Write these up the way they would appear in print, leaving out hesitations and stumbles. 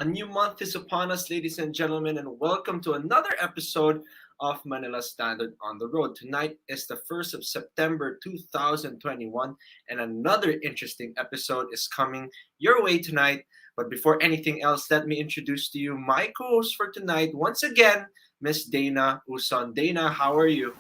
A new month is upon us, ladies and gentlemen, and welcome to another episode of Manila Standard on the Road. Tonight is the 1st of September 2021, and another interesting episode is coming your way tonight. But before anything else, let me introduce to you my co host for tonight, once again, Miss Dana Uson. Dana, how are you?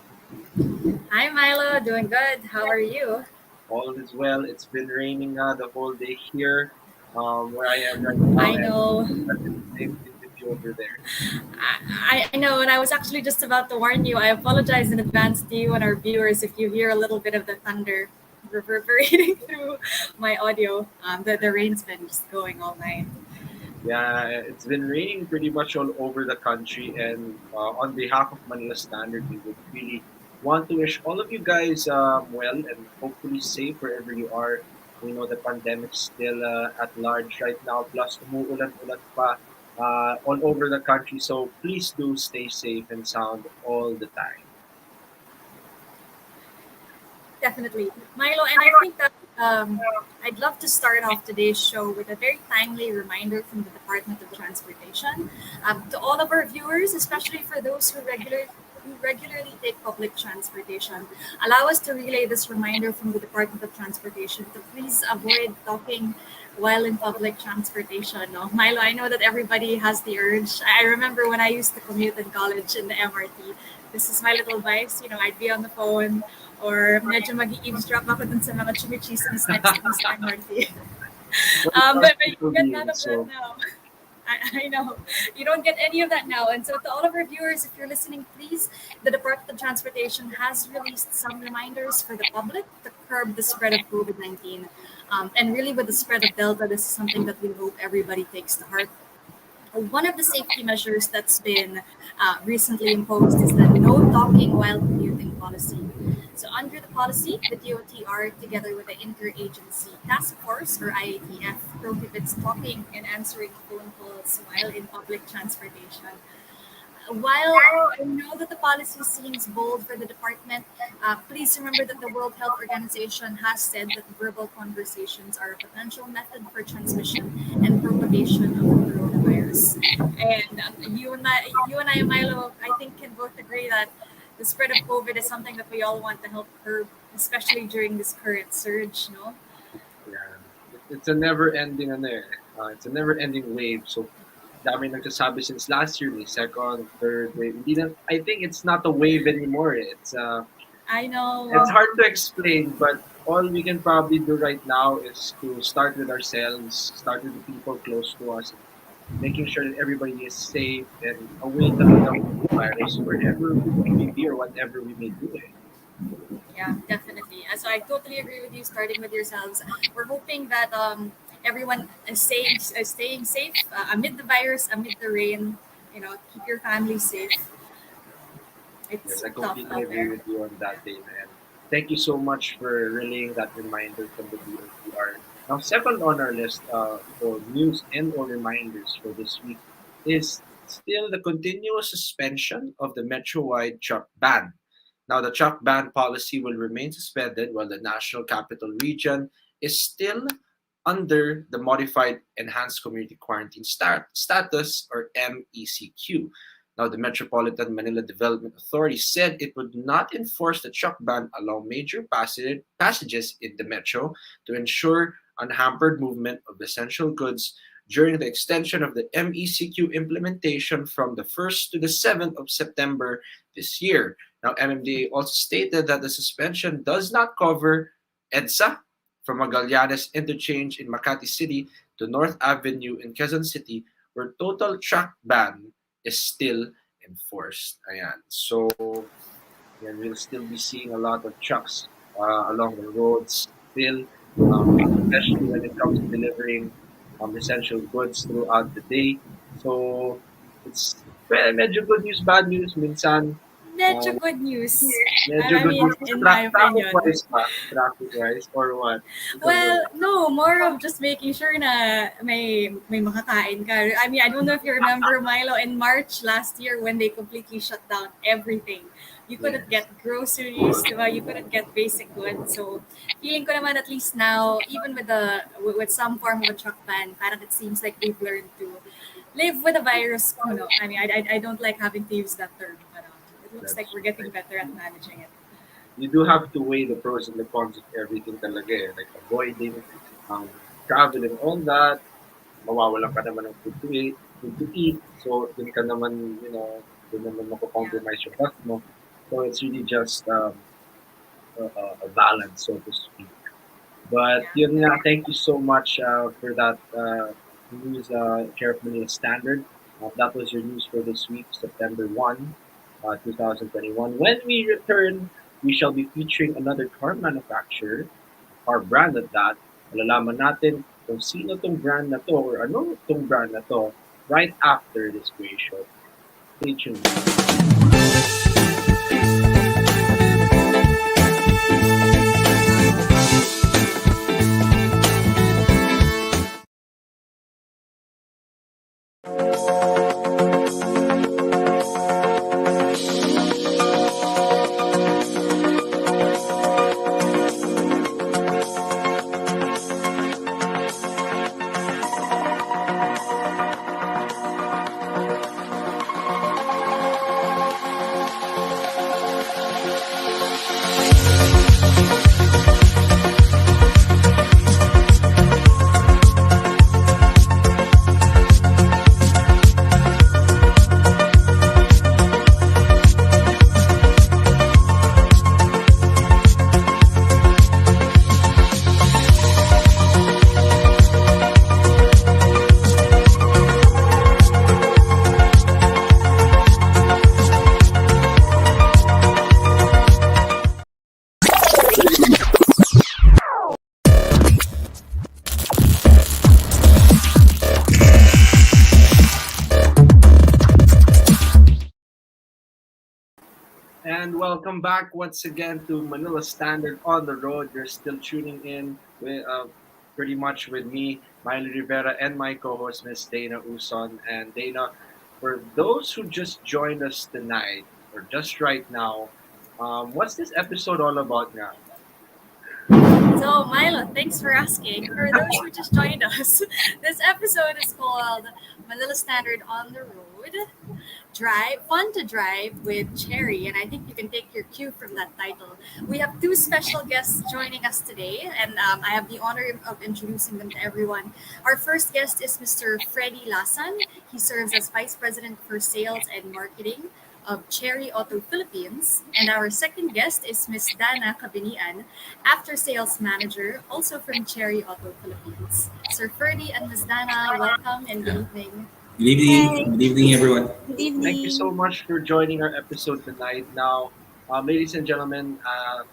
Hi Milo, doing good. How are you? All is well. It's been raining the whole day here where I am right now, I and know. that's the same thing with you over there. I know, and I was actually just about to warn you. I apologize in advance to you and our viewers if you hear a little bit of the thunder reverberating through my audio. The rain's been just going all night. Yeah, it's been raining pretty much all over the country, and on behalf of Manila Standard, we would really want to wish all of you guys well and hopefully safe wherever you are. We know the pandemic's still at large right now, plus umuulan-ulan pa all over the country. So please do stay safe and sound all the time. Definitely. Milo, and I think that I'd love to start off today's show with a very timely reminder from the Department of Transportation to all of our viewers, especially for those who regularly take public transportation. Allow us to relay this reminder from the Department of Transportation to please avoid talking while in public transportation. No? Milo, I know that everybody has the urge. I remember when I used to commute in college in the MRT. This is my little advice. I'd be on the phone or medyo mag-eavesdrop ako dun sa mga chumichismis next to me sa MRT. Well, it's hard But you to get be none of that so. now. I know. You don't get any of that now. And so, to all of our viewers, if you're listening, please, the Department of Transportation has released some reminders for the public to curb the spread of COVID 19. And really, with the spread of Delta, this is something that we hope everybody takes to heart. One of the safety measures that's been recently imposed is the no talking while commuting policy. So, under the policy, the DOTR, together with the Interagency Task Force, or IATF, prohibits talking and answering phone calls while in public transportation. While I know that the policy seems bold for the department, please remember that the World Health Organization has said that verbal conversations are a potential method for transmission and propagation of the coronavirus. And you and I, Milo, I think can both agree that the spread of COVID is something that we all want to help curb, especially during this current surge. No. Yeah. It's a never-ending ano eh. It's a never-ending wave. So, dami nagsasabi since last year, may second, third wave. Hindi na, I think it's not a wave anymore. I It's know. hard to explain, but all we can probably do right now is to start with ourselves, start with the people close to us, and making sure that everybody is safe and away talaga from the virus wherever we may be or whatever we may do eh. Yeah, definitely. So I totally agree with you. Starting with yourselves, we're hoping that everyone is staying safe amid the virus, amid the rain. Keep your family safe. Yes, It's I tough completely out agree there. with you on that, Dana. And thank you so much for relaying that reminder from the DOTR. Now, second on our list for news and or reminders for this week is still the continuous suspension of the metro-wide truck ban. Now, the truck ban policy will remain suspended while the National Capital Region is still under the Modified Enhanced Community Quarantine Status, or MECQ. Now, the Metropolitan Manila Development Authority said it would not enforce the truck ban along major passages in the metro to ensure unhampered movement of essential goods during the extension of the MECQ implementation from the 1st to the 7th of September this year. Now, MMDA also stated that the suspension does not cover EDSA from Magallanes Interchange in Makati City to North Avenue in Quezon City, where total truck ban is still enforced. Ayan. So, yan, we'll still be seeing a lot of trucks along the roads still, especially when it comes to delivering essential goods throughout the day. So, it's well, medyo good news, bad news. Minsan, medyo Um, good news. medyo I good mean, news. in my opinion. Traffic-wise ba? Traffic-wise or what? Ikaw ba? Well, no, more of just making sure na may makakain ka. I mean, I don't know if you remember Milo in March last year when they completely shut down everything. You couldn't Yes. get groceries, diba? You couldn't get basic goods. So, feeling ko naman at least now, even with some form of a truck ban, parang it seems like they've learned to live with the virus. Kuno. I mean, I don't like having to use that term, but it looks like That's we're getting right. better at managing it. You do have to weigh the pros and the cons of everything talaga eh. Like avoiding travel and all that. Mawawalan ka naman ng food to eat. So, dun ka naman, dun naman Yeah. mako-compromise yung health mo. So, it's really just a balance, so to speak. But Yeah. yun nga, thank you so much for that news, Sheriff Manila Standard. That was your news for this week, September 1, 2021. When we return, we shall be featuring another car manufacturer, car brand at that. Malalaman natin kung sino tong brand na to or ano tong brand na to right after this very show. Stay tuned. And welcome back once again to Manila Standard on the Road. You're still tuning in with pretty much with me, Miley Rivera, and my co-host Miss Dana Uson. And Dana, for those who just joined us tonight or just right now, what's this episode all about now? So, Milo, thanks for asking. For those who just joined us, this episode is called Manila Standard on the Road. Drive, fun to drive with Cherry, and I think you can take your cue from that title. We have two special guests joining us today, and I have the honor of introducing them to everyone. Our first guest is Mr. Freddy Lasan. He serves as Vice President for Sales and Marketing of Chery Auto Philippines. And our second guest is Miss Dana Cabinian, After Sales Manager, also from Chery Auto Philippines. Sir Ferdy and Miss Dana, welcome and good Yeah. evening. Good evening. Hi, Good evening, everyone. good Thank you so evening. much for joining our episode tonight. Now, ladies and gentlemen,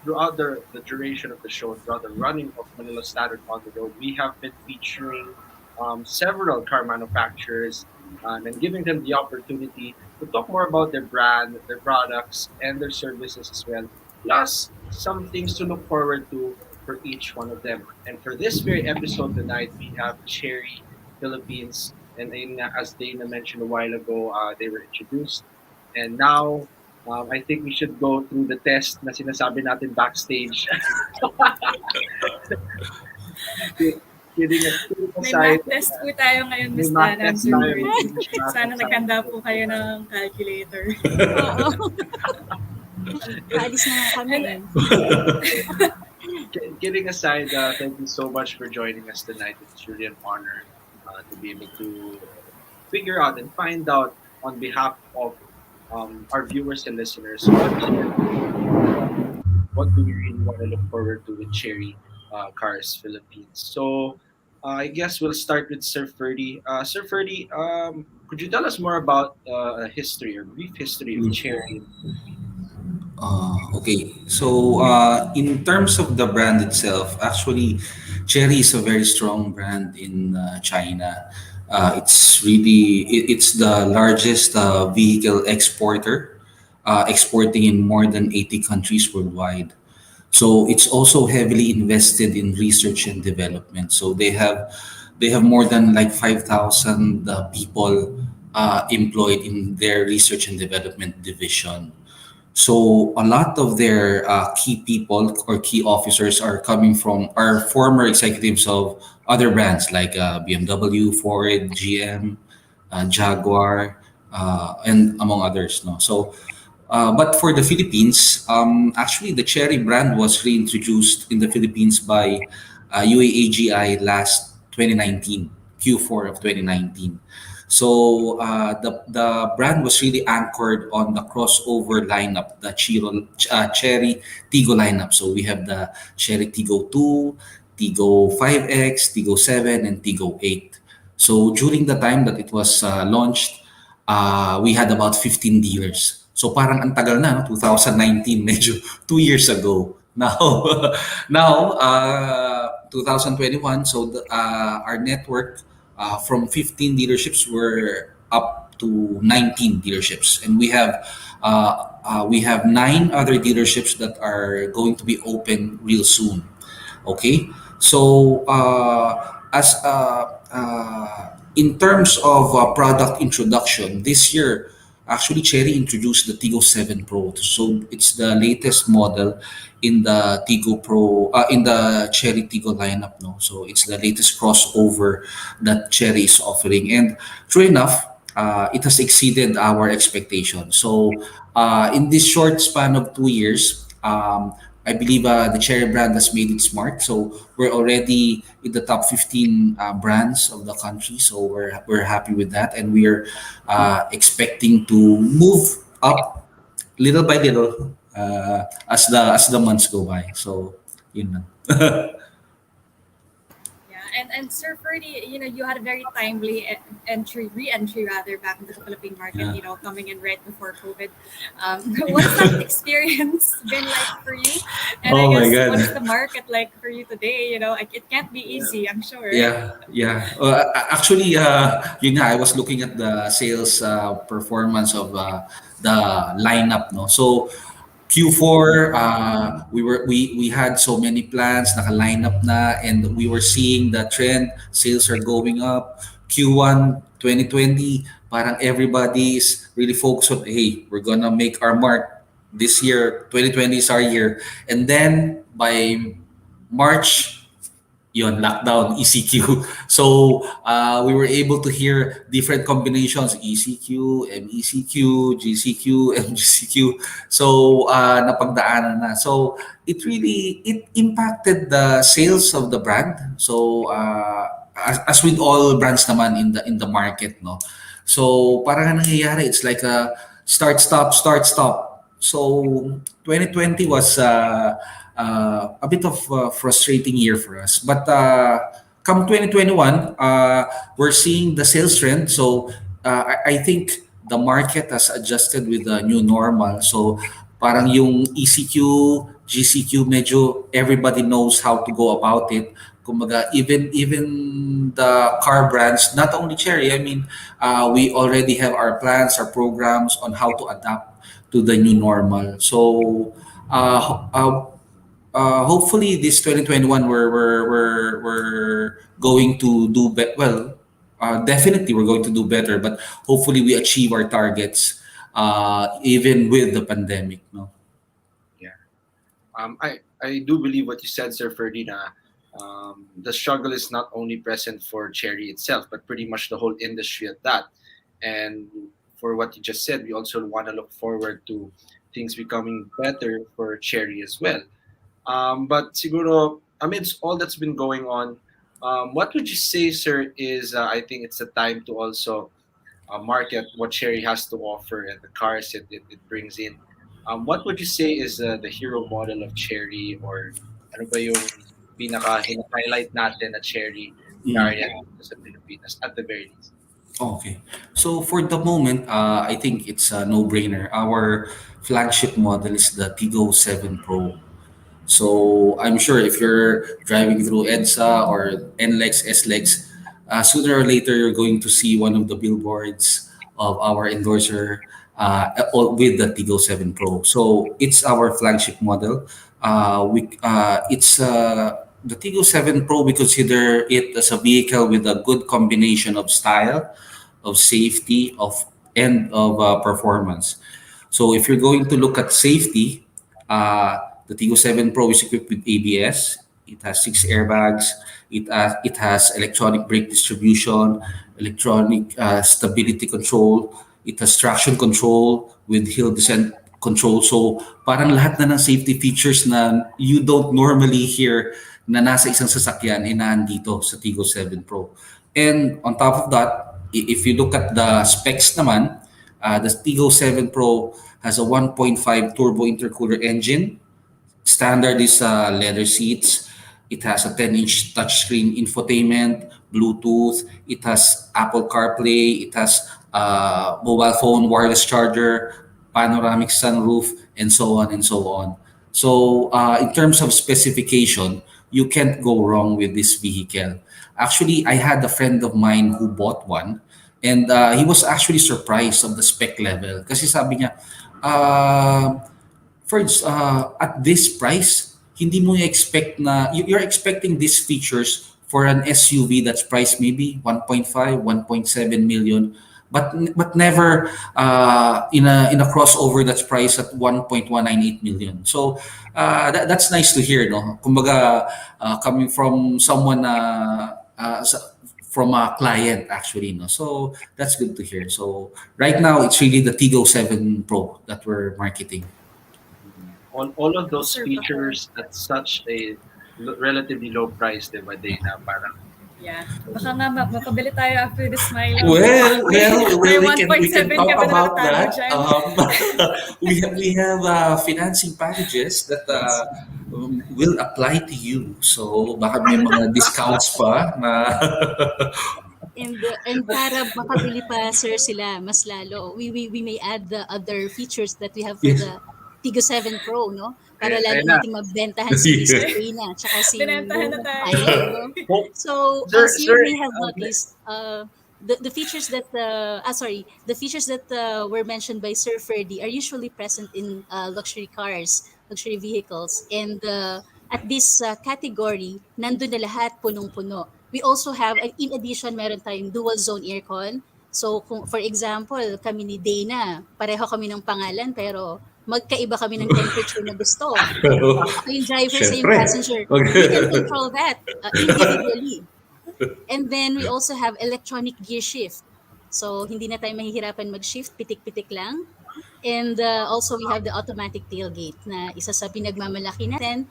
throughout the duration of the show and throughout the running of Manila Standard on the Road, we have been featuring several car manufacturers and giving them the opportunity to talk more about their brand, their products, and their services as well. Plus, some things to look forward to for each one of them. And for this very episode tonight, we have Cherry Philippines and then, as Dana mentioned a while ago, they were introduced. And now, I think we should go through the test na sinasabi natin backstage. Kidding May aside, math test po tayo ngayon, may Miss math Dana and test Sir tayo, may Ferdy. English math Sana test tayo. naghanda po kayo ng calculator. Oo, paalis na nga kami And eh. Kidding aside, thank you so much for joining us tonight. It's really an honor to be able to figure out and find out on behalf of our viewers and listeners what do we really want to look forward to with Cherry Cars Philippines. So I guess we'll start with Sir Ferdy. Sir Ferdy, could you tell us more about a history or brief history of Cherry in the Philippines? Okay. So, in terms of the brand itself, actually, Chery is a very strong brand in China. It's the largest vehicle exporter exporting in more than 80 countries worldwide. So it's also heavily invested in research and development. So they have more than like 5,000 people employed in their research and development division. So a lot of their key people or key officers are coming from are former executives of other brands like BMW, Ford, GM, Jaguar, and among others. No, so but for the Philippines, actually the Chery brand was reintroduced in the Philippines by UAAGI last 2019, Q4 of 2019. So the brand was really anchored on the crossover lineup, the Chery Tigo lineup. So we have the Chery Tigo 2, Tigo 5X, Tigo 7, and Tigo 8. So during the time that it was launched, we had about 15 dealers. So parang ang tagal na, no? 2019, medyo 2 years ago. Now, now 2021, so our network from 15 dealerships were up to 19 dealerships, and we have 9 other dealerships that are going to be open real soon. Okay, so as in terms of product introduction, this year actually Cherry introduced the Tigo 7 Pro. So it's the latest model in the Tigo Pro in the Cherry Tigo lineup. No, so it's the latest crossover that Cherry is offering, and true enough, it has exceeded our expectations. So in this short span of 2 years. I believe the Cherry brand has made its mark. So we're already in the top 15 brands of the country. So we're happy with that, and we're expecting to move up little by little as the months go by. So yun lang. Yeah, and Sir Ferdy, you had a very timely re-entry rather back into the Philippine market. Yeah. Coming in right before COVID. What's that experience been like for you? And I Oh my guess what is God. the market like for you today? Like, it can't be easy, I'm sure. Yeah, yeah. Actually, I was looking at the sales performance of the lineup, no. So Q4, we had so many plans naka-line up na, and we were seeing the trend. Sales are going up. Q1 2020, parang everybody is really focused on, hey, we're gonna make our mark this year. 2020 is our year, and then by March, yon lockdown ECQ. So we were able to hear different combinations: ECQ, MECQ, GCQ, MGCQ. So napagdaanan na. So it impacted the sales of the brand. So as with all brands naman in the market, no. So parang ang nangyayari, it's like a start stop. So 2020 was a bit of a frustrating year for us. But come 2021, we're seeing the sales trend. So I think the market has adjusted with the new normal. So parang yung ECQ, GCQ, medyo everybody knows how to go about it. Kumbaga, even the car brands, not only Cherry, I mean, we already have our plans, our programs on how to adapt to the new normal. So hopefully this 2021 we're going to do well. Definitely we're going to do better, but hopefully we achieve our targets even with the pandemic, no. Yeah. I do believe what you said, Sir Ferdinand. The struggle is not only present for Cherry itself, but pretty much the whole industry at that. And for what you just said, we also want to look forward to things becoming better for Cherry as well. But siguro, amidst all that's been going on, what would you say, sir, is I think it's a time to also market what Chery has to offer and the cars it brings in. What would you say is the hero model of Chery, or ano ba yung pinaka highlight natin na Chery car yan dito sa Pilipinas at the very least? Okay. So for the moment, I think it's a no-brainer. Our flagship model is the Tigo 7 Pro. So I'm sure if you're driving through EDSA or NLEX, SLEX, sooner or later you're going to see one of the billboards of our endorser with the Tigo 7 Pro. So it's our flagship model. The Tigo 7 Pro, we consider it as a vehicle with a good combination of style, of safety, of performance. So if you're going to look at safety, the Tigo 7 Pro is equipped with ABS. It has 6 airbags. It has electronic brake distribution, electronic stability control. It has traction control with hill descent control. So parang lahat na ng safety features na you don't normally hear na nasa isang sasakyan ay nandito sa Tigo 7 Pro. And on top of that, if you look at the specs naman, the Tigo 7 Pro has a 1.5 turbo intercooler engine. Standard is leather seats. It has a 10-inch touchscreen infotainment, Bluetooth. It has Apple CarPlay. It has mobile phone wireless charger, panoramic sunroof, and so on and so on. So in terms of specification, you can't go wrong with this vehicle. Actually, I had a friend of mine who bought one, and he was actually surprised of the spec level. Kasi sabi niya, first, at this price, hindi mo expect na, you're expecting these features for an SUV that's priced maybe 1.5, 1.7 million, but never in a crossover that's priced at 1.198 million. So that's nice to hear, no? Kumbaga, coming from someone from a client actually, no? So that's good to hear. So right now it's really the Tigo 7 Pro that we're marketing. All of those Sir, features at such a relatively low price, di ba, Dana? Parang, yeah. Baka nga mapabili tayo after this, Milo. Well, May we can 1.7 talk ka ba about natalo that. dyan? We have financing packages that will apply to you. So baka may mga discounts pa na And para makabili pa sir sila mas lalo, we may add the other features that we have for yes. the Tigo 7 Pro, no? Para kaya lalo na. nating mabentahan si Miss Yeah. Dana tsaka si Binentahan na Boo tayo. Pilot, no? Oh, So, sir, as you sir, may have noticed, the features that the features that were mentioned by Sir Ferdy are usually present in luxury cars, luxury vehicles, and at this category, nandun na lahat punong-puno. We also have, in addition, meron tayong dual zone aircon. So, kung, for example, kami ni Dana, pareho kami ng pangalan, pero magkaiba kami ng temperature na gusto. Ako yung driver sa yung Siyempre. passenger. We can control that individually. And then we also have electronic gear shift. So hindi na tayo mahihirapan mag-shift, pitik-pitik lang. And also we have the automatic tailgate na isa sa pinagmamalaki natin.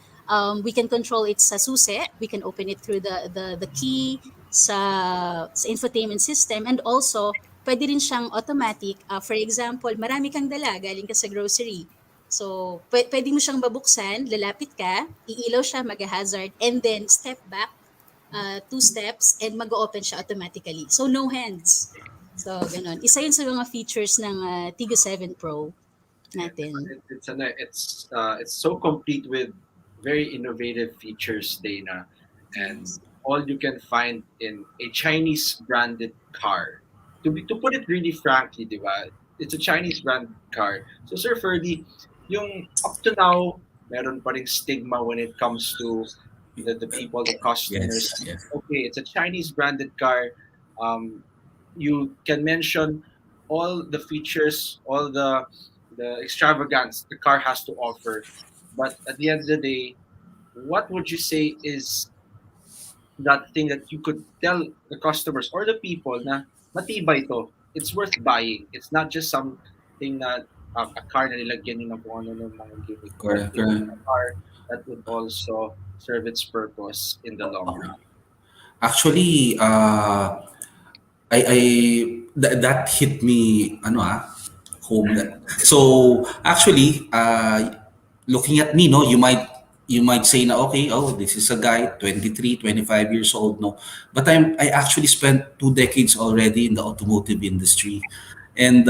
We can control it sa susi. We can open it through the key sa infotainment system. And also, pwede rin siyang automatic. For example, marami kang dala, galing ka sa grocery. So, pwede mo siyang babuksan, lalapit ka, iilaw siya, mag-hazard, and then step back 2 steps and mag-open siya automatically. So, no hands. So, ganon. Isa yun sa mga features ng Tigo 7 Pro natin. it's so complete with very innovative features, Dana, and Yes. all you can find in a Chinese branded car. To put it really frankly, di ba? It's a Chinese brand car. So Sir Ferdy, yung up to now, meron pa ring stigma when it comes to the people, the customers. Yes, yes. Okay, it's a Chinese branded car. Um, you can mention all the features, all the extravagance the car has to offer, but at the end of the day, what would you say is that thing that you could tell the customers or the people na matibay to, it's worth buying. It's not just something na a car na nilagyan nyo ng kung ano ng mga gimmick, but Correct, it's correct. a car that would also serve its purpose in the long run. Actually, I that hit me home. So actually, looking at me, no, you might say na okay, oh, this is a guy 23, 25 years old, no. But I actually spent 2 decades already in the automotive industry. And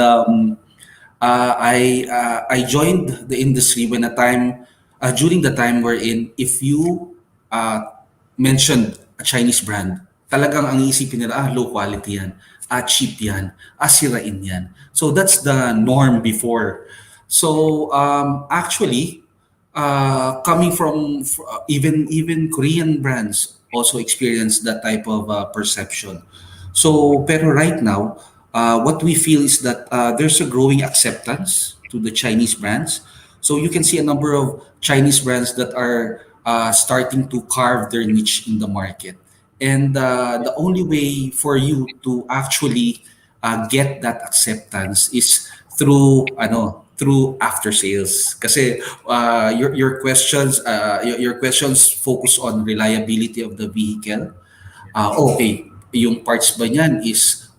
I joined the industry when a time during the time wherein if you mentioned a Chinese brand, talagang ang isipin nila, low quality yan. cheap yan, sirain yan. So that's the norm before. So actually, coming from even Korean brands also experience that type of perception. So pero right now, what we feel is that there's a growing acceptance to the Chinese brands. So you can see a number of Chinese brands that are starting to carve their niche in the market. And the only way for you to actually get that acceptance is through after sales. Kasi your questions focus on reliability of the vehicle. Okay, yung parts ba niyan is,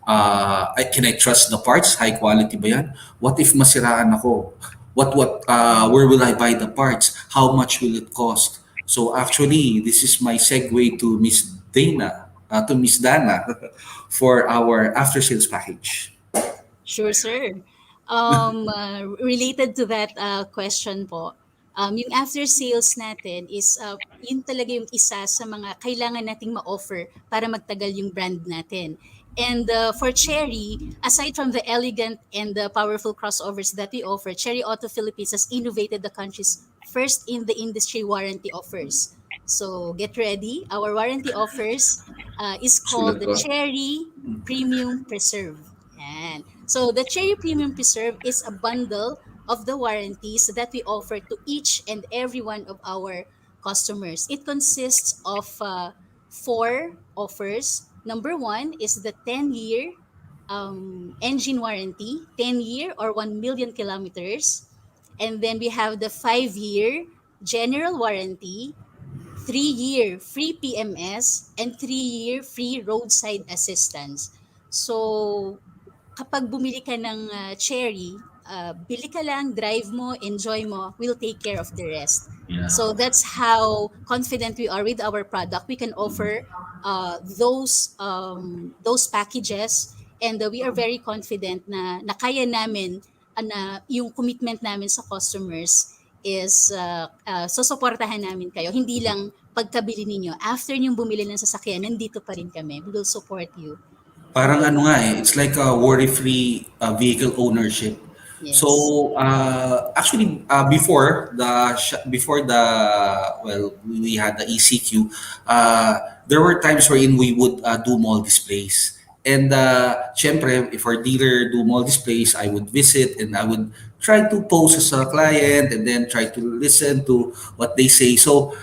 can I trust the parts? High quality ba yan? What if masiraan ako? Where will I buy the parts? How much will it cost? So actually, this is my segue to Miss Dana, for our after sales package. Sure, sir. Related to that question po, yung after sales natin is yun talaga yung isa sa mga kailangan nating ma-offer para magtagal yung brand natin. And for Chery, aside from the elegant and the powerful crossovers that we offer, Chery Auto Philippines has innovated the country's first in the industry warranty offers. So get ready. Our warranty offers is called Sulat the ko. Chery Premium Preserve. Yan. So the Cherry Premium Preserve is a bundle of the warranties that we offer to each and every one of our customers. It consists of four offers. Number one is the 10-year engine warranty, 10-year or 1 million kilometers. And then we have the 5-year general warranty, 3-year free PMS, and 3-year free roadside assistance. So, kapag bumili ka ng cherry, bili ka lang, drive mo, enjoy mo, we'll take care of the rest. Yeah. So that's how confident we are with our product. We can offer those packages, and we are very confident na kaya namin na yung commitment namin sa customers is susuportahan namin kayo. Hindi lang pagkabili ninyo. After nyong bumili ng sasakyan, nandito pa rin kami. We will support you. Parang ano nga eh, it's like a worry-free vehicle ownership. So Yes. actually, before the well, we had the ECQ. There were times wherein we would do mall displays. And syempre, if our dealer do mall displays, I would visit and I would try to pose as a client and then try to listen to what they say. So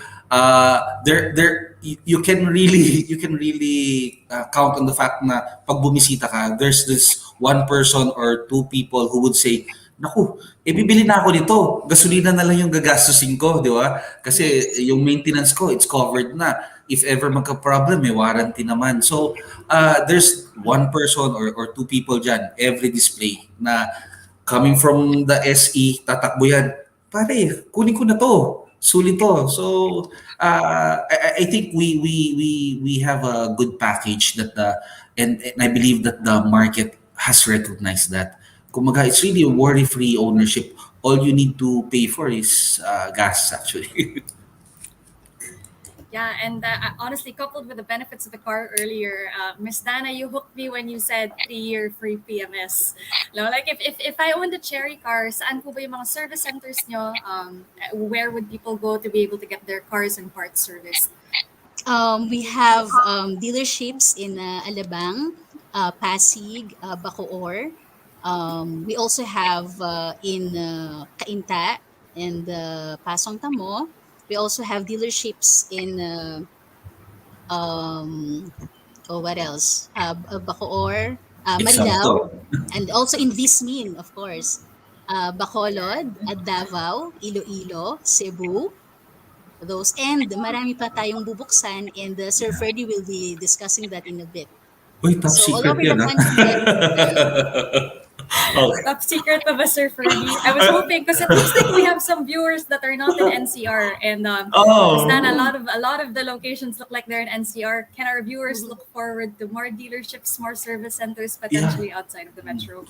you can really count on the fact na pag bumisita ka, there's this one person or two people who would say, naku, bibili na ako nito. Gasolina na lang yung gagastusin ko, di ba? Kasi Yes. yung maintenance ko, it's covered na. If ever magka-problem, may warranty naman. So, there's one person or two people dyan, every display, na coming from the SE, tatakbo yan. Pare, kunin ko na to. Sulit to. So, I think we have a good package and I believe that the market has recognized that. Kumaga, it's really a worry-free ownership. All you need to pay for is gas, actually. Yeah, and honestly, coupled with the benefits of the car earlier, Miss Dana, you hooked me when you said 3-year free PMS. No, like if I owned a Cherry car, saan po ba yung mga service centers nyo? Where would people go to be able to get their cars and parts serviced? We have dealerships in Alabang, Pasig, Bacoor. We also have in Cainta and Pasong Tamo. We also have dealerships in what else? Bacoor, Marilao, Eksakto. and also in Vismin, of course. Bacolod, at Davao, Iloilo, Cebu, those. And marami pa tayong bubuksan, and Sir Ferdy will be discussing that in a bit. Uy, top So all secret over the yan, ha? country, Okay. Top secret of a Sir Ferdy. I was hoping because it looks like we have some viewers that are not in NCR, and Miss Dana, a lot of the locations look like they're in NCR. Can our viewers look forward to more dealerships, more service centers potentially outside of the metro?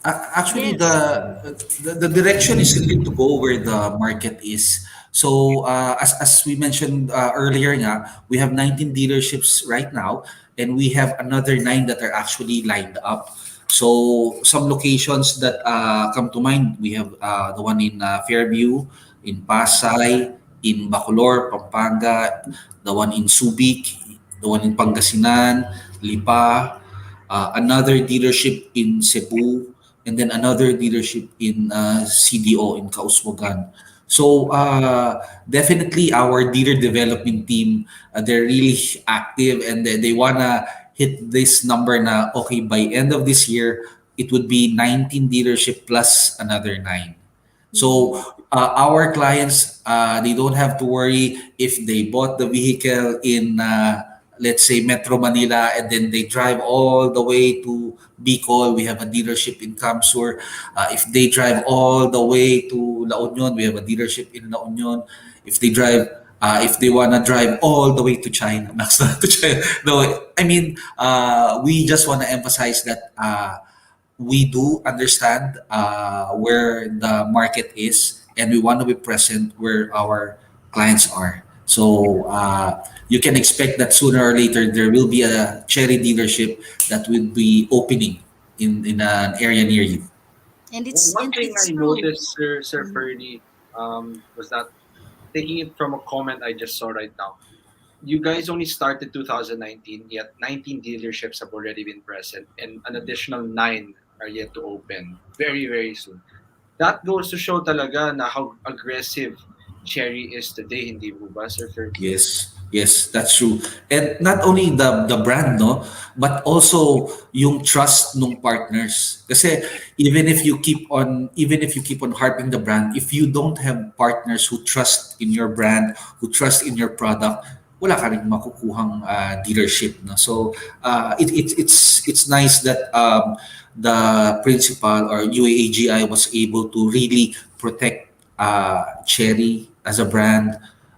Actually, yes. the direction is really to go where the market is. So, as we mentioned earlier, nga, we have 19 dealerships right now, and we have another 9 that are actually lined up. So some locations that come to mind, we have the one in Fairview, in Pasay, in Bacolor, Pampanga, the one in Subic, the one in Pangasinan, Lipa, another dealership in Cebu, and then another dealership in CDO in Kauswagan. So definitely our dealer development team, they're really active, and they wanna hit this number na okay, by end of this year it would be 19 dealership plus another 9. So our clients, they don't have to worry if they bought the vehicle in, let's say, Metro Manila, and then they drive all the way to Bicol. We have a dealership in Kamsur. If they drive all the way to La Union, we have a dealership in La Union. If they drive, if they wanna drive all the way to China, max na to China. No, I mean, we just wanna emphasize that. We do understand where the market is, and we want to be present where our clients are. So you can expect that sooner or later there will be a Cherry dealership that will be opening in an area near you. One And thing it's I true. noticed, Sir Ferdy, was that taking it from a comment I just saw right now, you guys only started 2019, yet 19 dealerships have already been present, and an additional 9 are yet to open very, very soon. That goes to show talaga na how aggressive Cherry is today, hindi po ba, Sir Ferdy? Yes, yes, that's true. And not only the brand, no, but also yung trust ng partners. Kasi even if you keep on harping the brand, if you don't have partners who trust in your brand, who trust in your product, wala ka rin makukuhang dealership, no. So it's nice that the principal or UAAGI was able to really protect Cherry as a brand,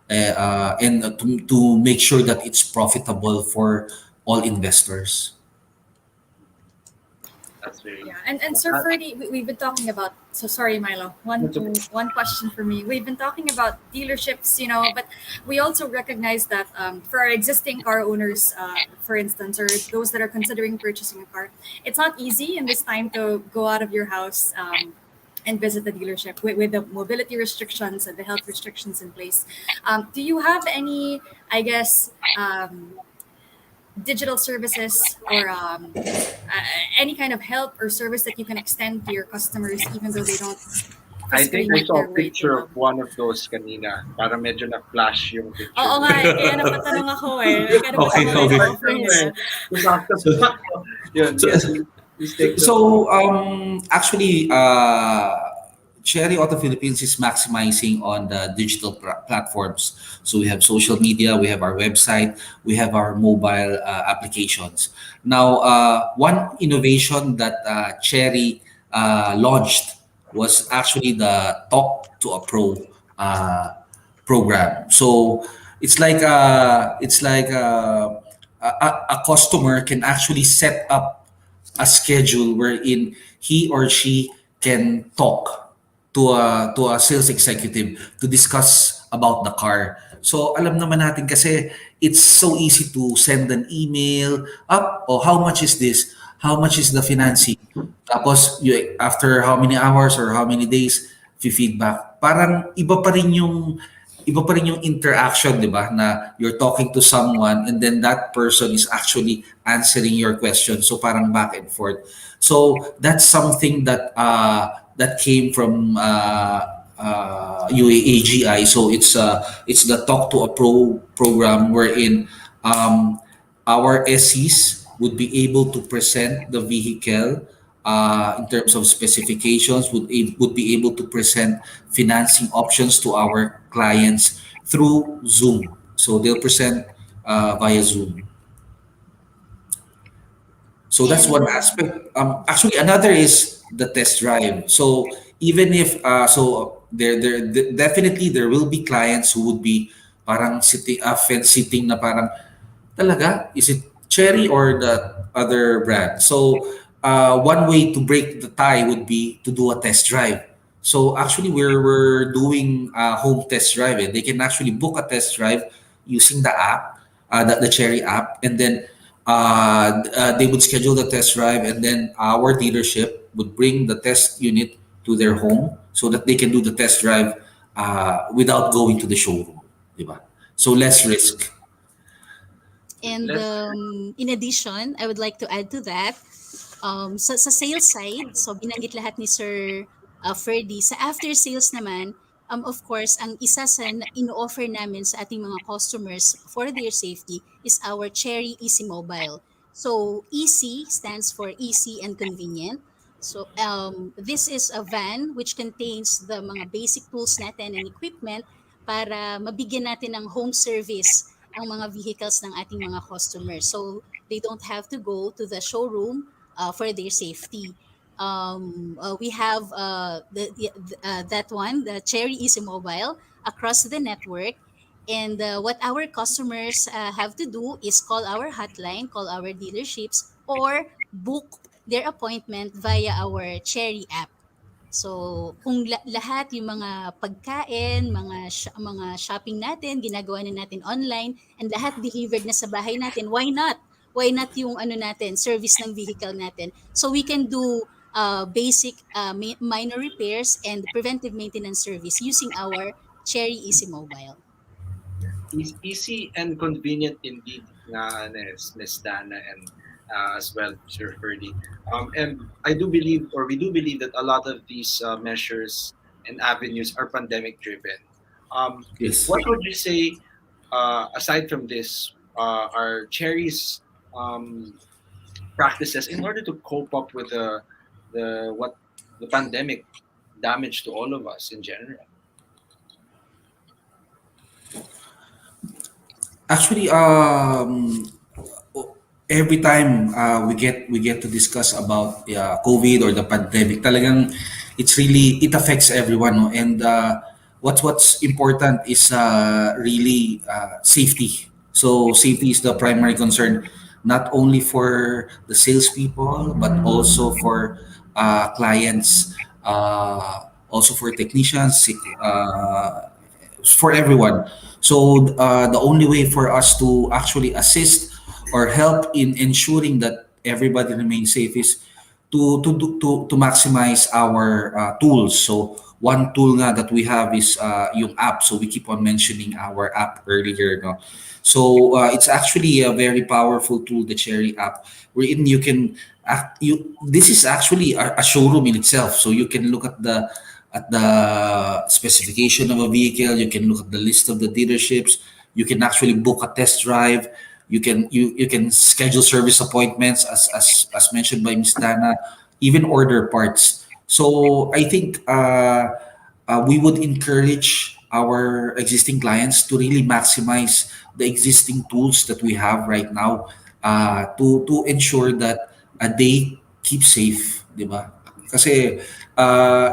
and to make sure that it's profitable for all investors. That's very. Yeah, and Sir Ferdy, we've been talking about. So sorry, Milo. That's okay. One question for me. We've been talking about dealerships, but we also recognize that for our existing car owners, for instance, or those that are considering purchasing a car, it's not easy in this time to go out of your house. And visit the dealership with the mobility restrictions and the health restrictions in place. Do you have any, I guess, digital services or any kind of help or service that you can extend to your customers even though they don't I physically think I make saw their a way to picture of one of those kanina. Para medyo na-flash yung picture. Oo nga eh, kaya napatanong ako eh. Like, ano ba Okay, yung mga okay. offer nila? So, Yun, so, yes, please take the so actually, Cherry Auto Philippines is maximizing on the digital platforms. So we have social media, we have our website, we have our mobile applications. Now, one innovation that Cherry launched was actually the Talk to a Pro uh, program. So it's like a customer can actually set up a schedule wherein he or she can talk to a sales executive to discuss about the car. So alam naman natin kasi it's so easy to send an email up, oh, how much is this? How much is the financing? Tapos after how many hours or how many days feedback. Parang iba pa rin yung interaction, di ba? Na you're talking to someone and then that person is actually answering your question. So parang back and forth. So that's something that came from UAAGI. So it's the Talk to a Pro program wherein our SEs would be able to present the vehicle in terms of specifications, would be able to present financing options to our clients through Zoom. So they'll present via Zoom. So that's And one aspect. Actually, another is the test drive. So even if definitely there will be clients who would be parang sitting fence sitting na parang talaga, is it Cherry or the other brand? So one way to break the tie would be to do a test drive. So actually, we're doing a home test drive. They can actually book a test drive using the app, the Cherry app, and then They would schedule the test drive, and then our dealership would bring the test unit to their home so that they can do the test drive without going to the showroom, di ba? So less risk. And Let's in addition, I would like to add to that, sa sales side, so binanggit lahat ni Sir Ferdy. Sa after sales naman, of course, ang isa sa ino-offer namin sa ating mga customers for their safety is our Chery Easy Mobile. So easy stands for easy and convenient. So this is a van which contains the mga basic tools natin and equipment para mabigyan natin ng home service ang mga vehicles ng ating mga customers. So they don't have to go to the showroom for their safety. We have that one, the Cherry Easy Mobile, across the network. And what our customers have to do is call our hotline, call our dealerships, or book their appointment via our Cherry app. So, kung lahat yung mga pagkain, mga shopping natin, ginagawa na natin online, and lahat delivered na sa bahay natin, why not? Why not yung ano natin, service ng vehicle natin? So, we can do basic minor repairs and preventive maintenance service using our Cherry Easy Mobile. easy and convenient indeed nga Miss Dana and as well Sir Ferdy. And I do believe, or we do believe, that a lot of these measures and avenues are pandemic driven. Yes. What would you say, aside from this, are Cherry's practices in order to cope up with the pandemic damage to all of us in general? Actually, every time we get to discuss about COVID or the pandemic, talagang it affects everyone, no? And what's important is really safety. So safety is the primary concern, not only for the salespeople but also for clients, also for technicians, for everyone. So the only way for us to actually assist or help in ensuring that everybody remains safe is to maximize our tools. So one tool nga that we have is yung app. So we keep on mentioning our app earlier, no? So it's actually a very powerful tool, the Cherry app, wherein you can this is actually a showroom in itself. So you can look at the specification of a vehicle. You can look at the list of the dealerships. You can actually book a test drive. You can schedule service appointments as mentioned by Miss Dana, even order parts. So I think we would encourage our existing clients to really maximize the existing tools that we have right now to ensure that they keep safe, di ba? Kasi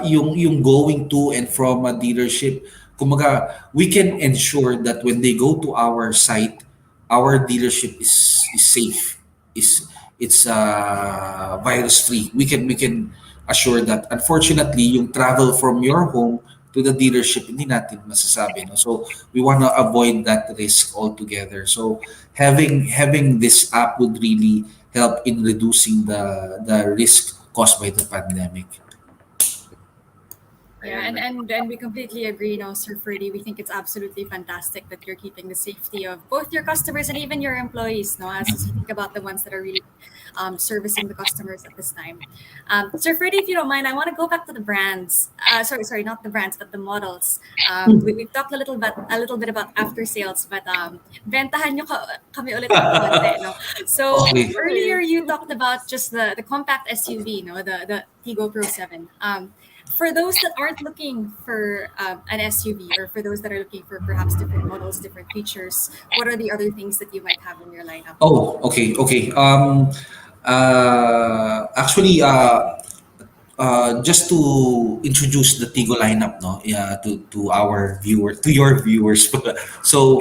yung going to and from a dealership, kumaga, we can ensure that when they go to our site, our dealership is safe, is it's virus free. We can assure that. Unfortunately, yung travel from your home to the dealership, hindi natin masasabi, no? So we want to avoid that risk altogether. So having this app would really help in reducing the risk caused by the pandemic. Yeah, and we completely agree, no, Sir Ferdy. We think it's absolutely fantastic that you're keeping the safety of both your customers and even your employees, no, as you think about the ones that are really servicing the customers at this time. Sir Ferdy, if you don't mind, I want to go back to the brands. Sorry, not the brands, but the models. We've talked a little bit about after sales, but bentahan nyo kami ulit ng konti, no? So Okay. earlier you talked about just the compact SUV, no, the Tigo Pro 7. For those that aren't looking for an SUV, or for those that are looking for perhaps different models, different features, what are the other things that you might have in your lineup? Oh, okay. Actually, just to introduce the Tigo lineup, no, yeah, to your viewers. So,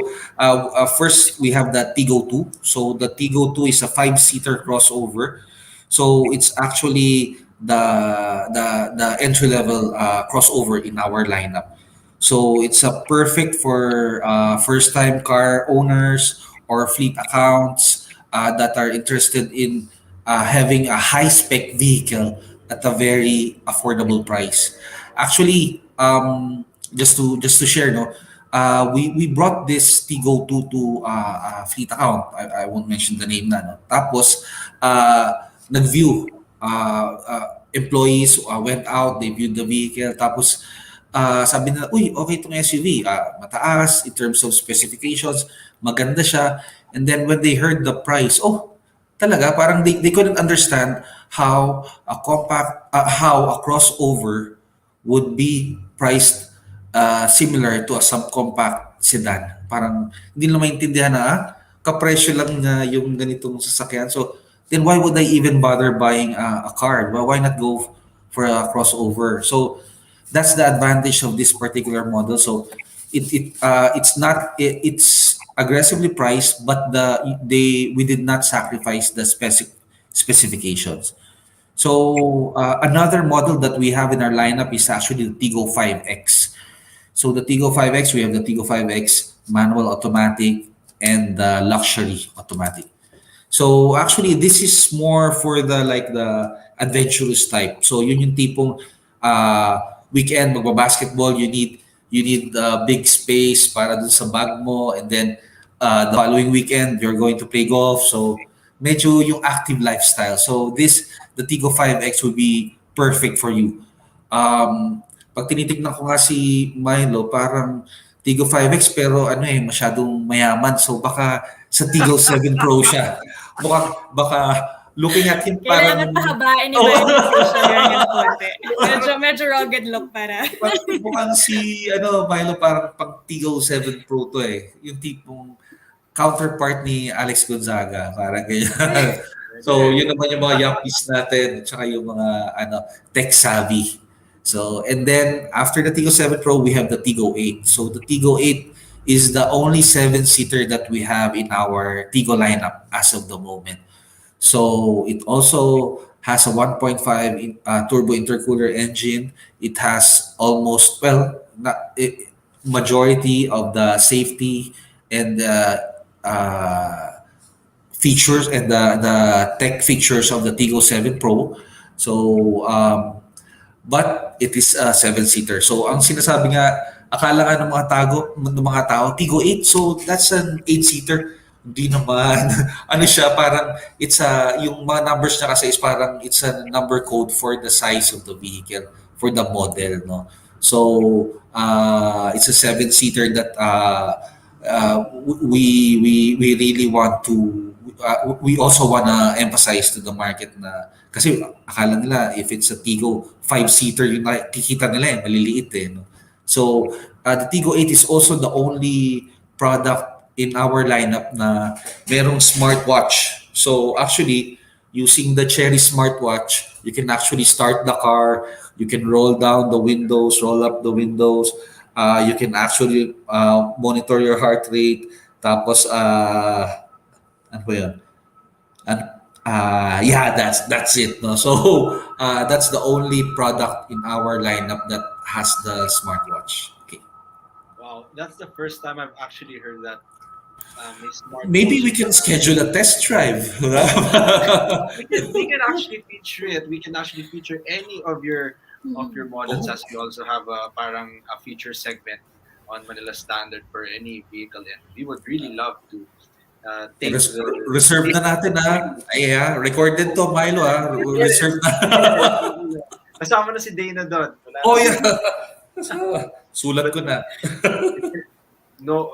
first we have the Tigo 2. So the Tigo 2 is a five-seater crossover. So it's actually the entry level crossover in our lineup. So it's a perfect for first time car owners or fleet accounts. that are interested in having a high spec vehicle at a very affordable price. Actually, just to share, no, we brought this Tigo 2 to fleet account. I won't mention the name na. No? Tapos, nag-view. Employees went out, they viewed the vehicle. Tapos, sabi nila, uy, okay itong SUV. Mataas in terms of specifications, maganda siya. And then when they heard the price, oh, talaga, parang they couldn't understand how a crossover would be priced similar to a subcompact sedan. Parang hindi nila maintindihan na kapresyo lang na yung ganitong sasakyan. So then why would I even bother buying a car? Well, why not go for a crossover? So that's the advantage of this particular model. So it's aggressively priced, but we did not sacrifice the specifications. So another model that we have in our lineup is actually the Tigo 5X. So the Tigo 5X, we have the Tigo 5X manual automatic and the luxury automatic. So actually, this is more for the adventurous type. So yun yung tipong uh, weekend magba-basketball, you need big space para dun sa bag mo, and then the following weekend you're going to play golf. So medyo yung active lifestyle. So the Tigo 5X would be perfect for you. Pag tinitignan ko nga si Milo, parang Tigo 5X pero ano masyadong mayaman. So baka sa Tigo 7 Pro siya. Baka looking at him parang Kailangan pahabain ni Oo. Mario yung facial hair niya ng konti. Medyo rugged look para. mukhang si Milo parang pang Tigo 7 Pro to eh. Yung tipong counterpart ni Alex Gonzaga, parang ganyan. So, yun naman yung mga yuppies natin, tsaka yung mga tech savvy. So, and then after the Tigo 7 Pro, we have the Tigo 8. So, the Tigo 8 is the only seven-seater that we have in our Tigo lineup as of the moment. So it also has a 1.5 turbo intercooler engine. It has almost, well, majority of the safety and the features and the tech features of the Tigo 7 Pro. So but it is a seven-seater. So ang sinasabi nga, akala nga ng mga tao, Tigo 8, so that's an eight-seater. Hindi naman. Ano siya, parang yung mga numbers niya kasi is parang it's a number code for the size of the vehicle, for the model, no? So, it's a seven-seater that we really want to, we also want to emphasize to the market na, kasi akala nila if it's a Tigo 5-seater, yung nakikita nila maliliit eh. No? So, the Tigo 8 is also the only product in our lineup na merong smartwatch. So actually, using the Chery smartwatch, you can actually start the car, you can roll down the windows, roll up the windows, you can actually monitor your heart rate, tapos ano ba yun? And, yeah, that's it. No? So that's the only product in our lineup that has the smartwatch. Okay. Wow, that's the first time I've actually heard that may Maybe we smartwatch. can schedule a test drive. We can actually feature it. We can actually feature any of your models, Oh, as we also have a parang a feature segment on Manila Standard for any vehicle, and we would really love to take res- the reserve take na natin ha. Ay, recorded to, Milo ha. Yes. Reserve na. Kasama na si Dana doon. Wala Oh, na. yeah. Sulat ko na. No,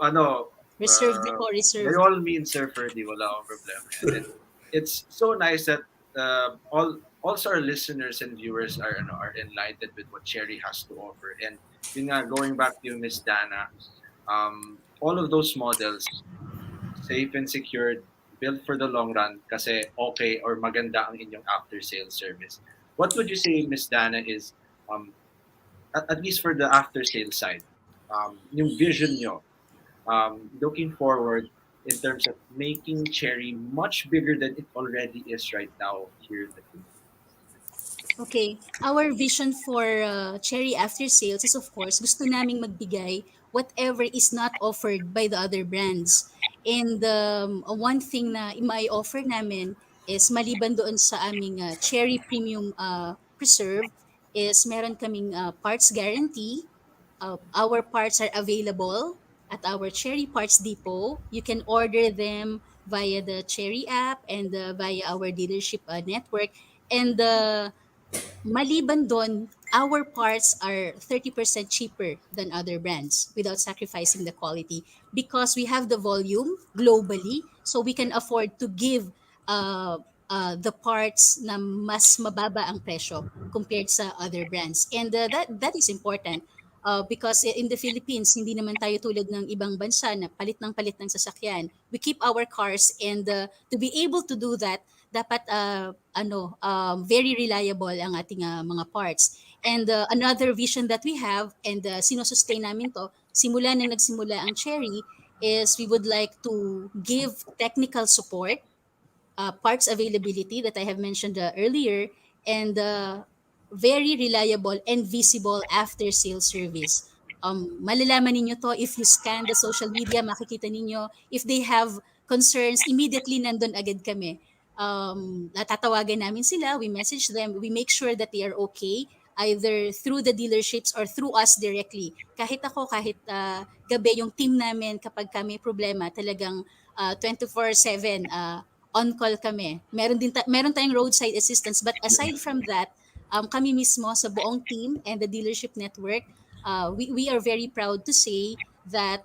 Reserved na po, by reserved. all means, Sir Ferdy, wala akong problema. And it's so nice that also our listeners and viewers are enlightened with what Chery has to offer. And yun nga, going back to Miss Dana, all of those models, safe and secured, built for the long run, kasi okay or maganda ang inyong after sales service. What would you say, Miss Dana, is um, at least for the after sales side, yung vision nyo, looking forward in terms of making Cherry much bigger than it already is right now here in the Philippines? Okay, our vision for Cherry After Sales is of course gusto naming magbigay whatever is not offered by the other brands. And one thing na may offer namin is maliban doon sa aming cherry premium preserve is meron kaming parts guarantee. Our parts are available at our Cherry Parts Depot. You can order them via the Cherry app and via our dealership network. And maliban doon, our parts are 30% cheaper than other brands without sacrificing the quality because we have the volume globally, so we can afford to give uh, the parts na mas mababa ang presyo compared sa other brands. And that is important because in the Philippines, hindi naman tayo tulad ng ibang bansa na palit ng sasakyan. We keep our cars, and to be able to do that, dapat very reliable ang ating mga parts. And another vision that we have, and sinosustain namin to simula na nagsimula ang Cherry, is we would like to give technical support, parts availability that I have mentioned earlier, and very reliable and visible after sales service. Malalaman ninyo to if you scan the social media, makikita ninyo if they have concerns, immediately nandun agad kami. Natatawagan namin sila, we message them, we make sure that they are okay, either through the dealerships or through us directly. Kahit ako, kahit gabi yung team namin, kapag kami problema, talagang 24/7 on-call kami. Meron tayong roadside assistance, but aside from that, kami mismo sa buong team and the dealership network, we are very proud to say that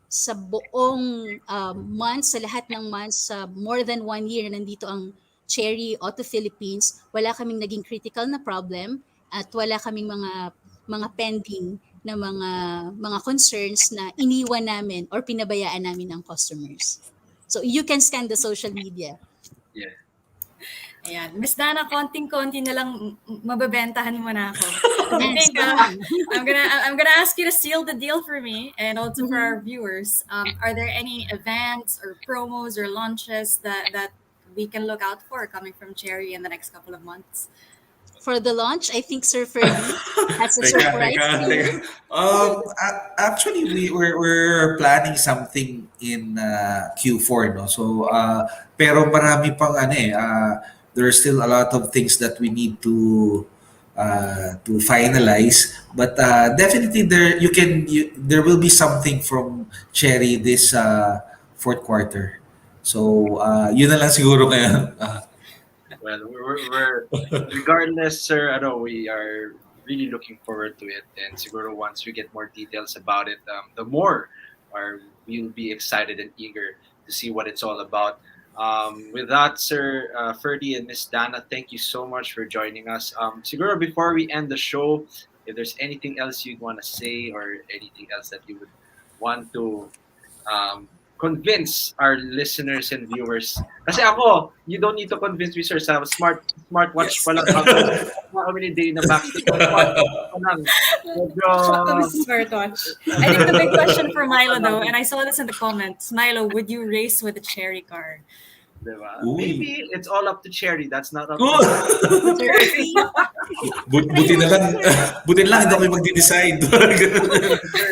sa buong months, sa lahat ng months, sa more than 1 year na nandito ang Chery Auto Philippines, wala kaming naging critical na problem at wala kaming mga pending na mga concerns na iniwan namin or pinabayaan namin ang customers. So you can scan the social media. Yeah. Ayan. Miss Dana, konting-konti na lang mabebentahan mo na ako. I Yes, think I'm gonna ask you to seal the deal for me and also for our viewers. Are there any events or promos or launches that we can look out for coming from Cherry in the next couple of months? For the launch, I think Sir Ferdy has a Teka, surprise teka, for teka. you. Actually, we're planning something in Q4, no? So, pero marami pang ano eh, there are still a lot of things that we need to finalize. But definitely there will be something from Cherry this fourth quarter. So, yun na lang siguro ngayon. Well, we're regardless, sir. I know we are really looking forward to it, and siguro once we get more details about it, the more or we'll be excited and eager to see what it's all about. With that, sir, Ferdy and Miss Dana, thank you so much for joining us. Siguro before we end the show, if there's anything else you'd want to say or anything else that you would want to um, convince our listeners and viewers. Kasi ako, you don't need to convince me, sir. Sa smartwatch Yes. pa lang ako. How many day na backstage sa smartwatch pa lang. Medyo, Smartwatch. I think the big question for Milo though, and I saw this in the comments, Milo, would you race with a Cherry car? diba? Uy. Maybe it's all up to Cherry. That's not up to Oh! Sir Ferdy, Buti na lang, buti na lang hindi ako yung magde-decide. Sir.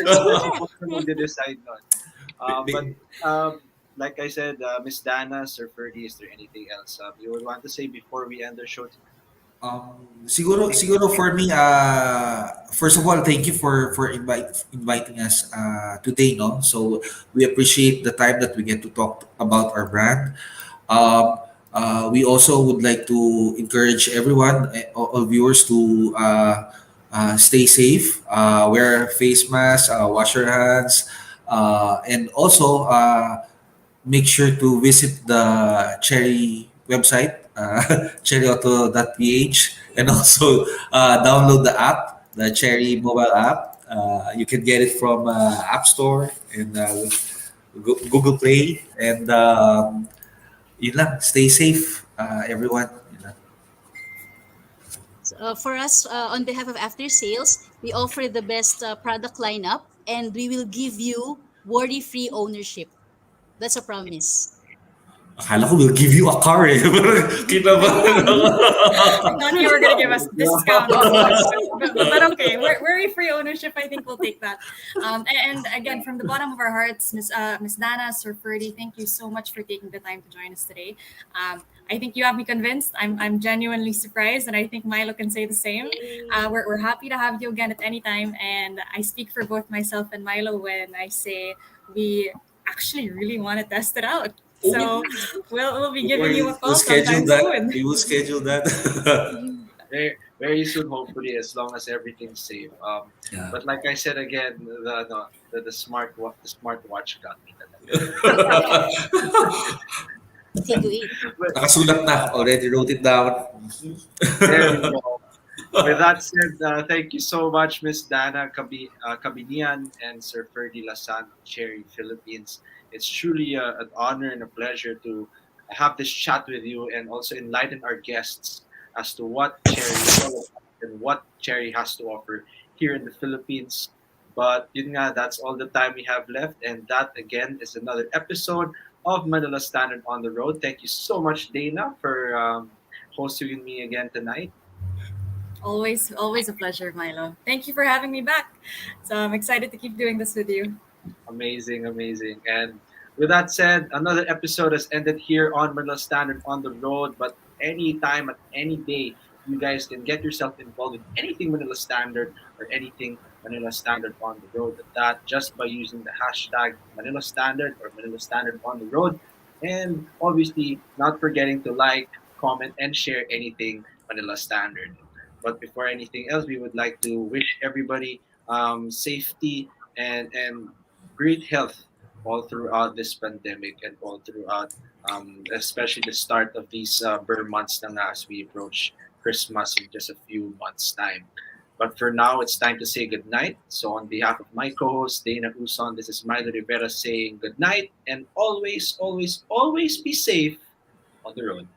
You're supposed to mag-decide nun. But like I said, Miss Dana, Sir Ferdy, is there anything else you would want to say before we end the show? Siguro for me, first of all, thank you for inviting us today, no? So we appreciate the time that we get to talk about our brand. Um, we also would like to encourage everyone, all viewers, to stay safe, wear face masks, wash your hands, and also make sure to visit the Cherry website, cherryauto.ph, and also download the app, the Cherry mobile app. You can get it from App Store and Google Play. And yun lang, stay safe, everyone. Yun lang. for us, on behalf of After Sales, we offer the best product lineup, and we will give you worry-free ownership. That's a promise. Akala ko we'll give you a car eh. Kinabahan ako. I thought you were gonna give us discount as well, but okay, we're free ownership. I think we'll take that. And again, from the bottom of our hearts, Miss Dana, Sir Ferdy, thank you so much for taking the time to join us today. I think you have me convinced. I'm genuinely surprised, and I think Milo can say the same. We're happy to have you again at any time, and I speak for both myself and Milo when I say we actually really want to test it out. Oh, So we'll be giving you a we'll call schedule sometime that. soon. We will schedule that. Very soon, hopefully, as long as everything's safe. Yeah. But like I said again, the the smartwatch got me. Figure eight. But Nakasulat na. Already wrote it down. there we go. With that said, thank you so much, Miss Dana Cabinian and Sir Ferdy Lasan of Chery, Philippines. It's truly an honor and a pleasure to have this chat with you and also enlighten our guests as to what Chery is all about and what Chery has to offer here in the Philippines. But yun nga, that's all the time we have left. And that, again, is another episode of Manila Standard on the Road. Thank you so much, Dana, for hosting me again tonight. Always a pleasure, Milo. Thank you for having me back. So I'm excited to keep doing this with you. Amazing, amazing. And with that said, another episode has ended here on Manila Standard on the Road. But anytime, at any day, you guys can get yourself involved with anything Manila Standard or anything Manila Standard on the Road. That just by using the hashtag Manila Standard or Manila Standard on the Road. And obviously, not forgetting to like, comment, and share anything Manila Standard. But before anything else, we would like to wish everybody safety and great health all throughout this pandemic and all throughout, especially the start of these Burr months na nga as we approach Christmas in just a few months' time. But for now, it's time to say goodnight. So, on behalf of my co host, Dana Uson, this is Milo Rivera saying good night and always, always, always be safe on the road.